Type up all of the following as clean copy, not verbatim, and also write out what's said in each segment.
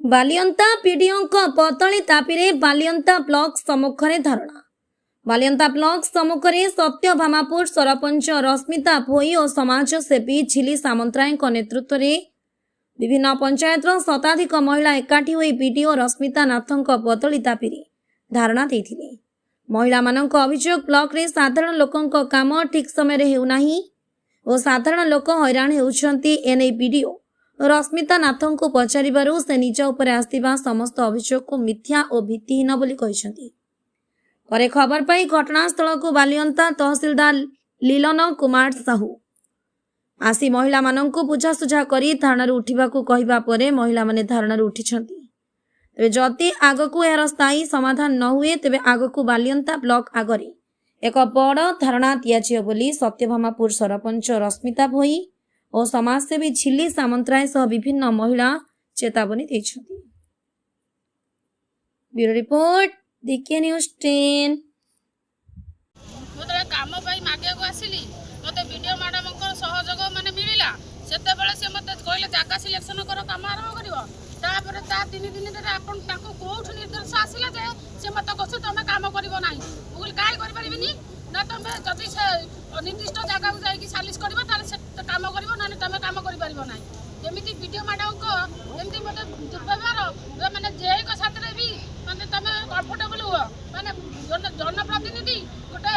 Balianta PDO पतली Tapi Balianta block सम्मुखें धारणा। Balianta block सम्मुखें सत्यभामापुर sarpanch Rashmita भोई और समाजसेवी झिली सामंतराय नेतृत्व में विभिन्न पंचायतर शताधिक महिला एकाठी होई पीडीओ रश्मिता नाथों पतली तापी धारणा देथिले। महिला मानक अभियोग ब्लॉक रे साधारण लोकों काम ठीक समय हेउनाही और साधारण लोक हैरान हेउछंती एने पीडीओ रश्मिता नाथों को पचारिबारु से निज उपरे आस्थिबा समस्त अभियोग को मिथ्या और भित्तिहीन बोली कहिसंती। परे खबर पाई घटनास्थल को बालियंता तहसीलदार लीलन कुमार साहू आसी महिला मानन को बुझासुझा करी धारणारू उठिबाकू कहिबा परे महिला माने धारणारू उठिछंती। तेबे जति आगकू एहार स्थायी समाधान न हुए तेबे आगकू बालियंता ब्लॉक आगरे एक बड़ धारणा दियाजियो बोली सत्यभामापुर सरपंच रश्मिता भोई और समाजसेवी झिली सामंतराय सह विभिन्न महिला चेतावनी देछंती। Bureau report DK news 10। मोदरे काम पाई मागे को आसिली मते वीडियो मैडम को सहयोग माने मिलिला सेते बेले से मते कहले जागा सिलेक्शन करो काम आरंभ करिवो तापर ता 3 दिन रे आपन ताको कोठ निर्देश आसिला जे से मते कहछ तमे काम करिवो नाही मुगल काय करि परिबिनी ना तमे जदी से निर्दिष्ट जागा को जाई कि सालिस करिवो ताले से काम करिवो ना तमे काम करि परिबो नाही जेमिति वीडियो मैडम को एमति मते दुर्व्यवहार माने जेई को साथ रे भी माने तमे कंफर्टेबल हो माने जनप्रतिनिधि गोटे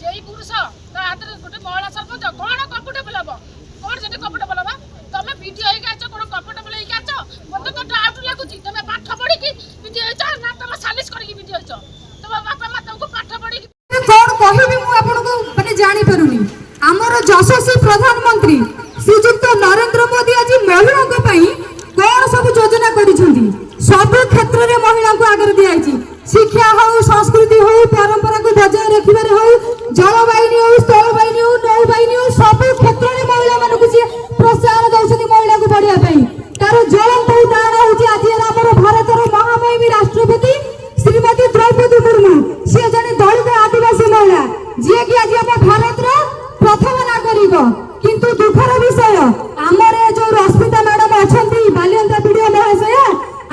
जेई पुरुष ता हाथ रे गोटे महिला सरपंच कोन कंफर्टेबल हबो कोन जेते कंफर्टेबल हबा तमे वीडियो हे गाछ कोन कंफर्टेबल हे गाछ मते तो डाउट लागुची तमे पाठ पढी की वीडियो हेछ ना तमे सालिस करी की वीडियो हेछ तमे बापा माता को पाठ पढी कोन कहिबी मु आपन को माने जानि परुनी हमर यशस्वी प्रधानमंत्री श्रीयुक्त नरेंद्र मोदी आज महिला को पई कोन सब योजना करिसंती सब क्षेत्र रे महिला को आगर दियाई शिक्षा हो संस्कृति हो परंपरा को बजाय रखिबार हो जलवाहिनी हो स्थलवाहिनी हो नौवाहिनी हो सब क्षेत्र रे महिला मान को प्रोत्साहन दउसती महिला को बढ़िया पई तार ज्वलंत उदाहरण होची आज हमर भारतर महामहिम राष्ट्रपति श्रीमती द्रौपदी मुर्मू से जने दलित आदिवासी महिला जे कि आज हम भारत रो प्रथम नागरिक किंतु दुखर विषय हमर जो रश्मिता मैडम अछंती बालियंता वीडियो महाशय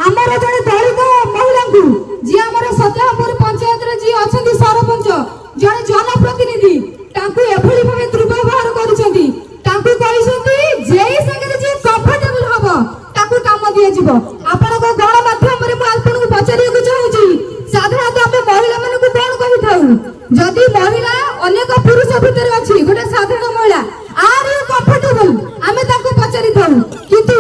हमर जने दलित महिला को जे हमर सत्यपुर पंचायत रे जी अछंती सरपंच जने जनप्रतिनिधि तांकु एभली भाबे दुर्व्यवहार करिसंती तांकु कहिसंती जेई संगे जे कंफर्टेबल हबो ताकु काम दिया जिवो आपन को गण माध्यम रे मु आपन को पचारियो को चाहूची साधारणतः हम महिला मन को कोन कहि थाउ जदी महिला अनेक पुरुष भितर अछि गोटे साधारण महिला आर कंफर्टेबल आमे ताकु पचारि थाउ किंतु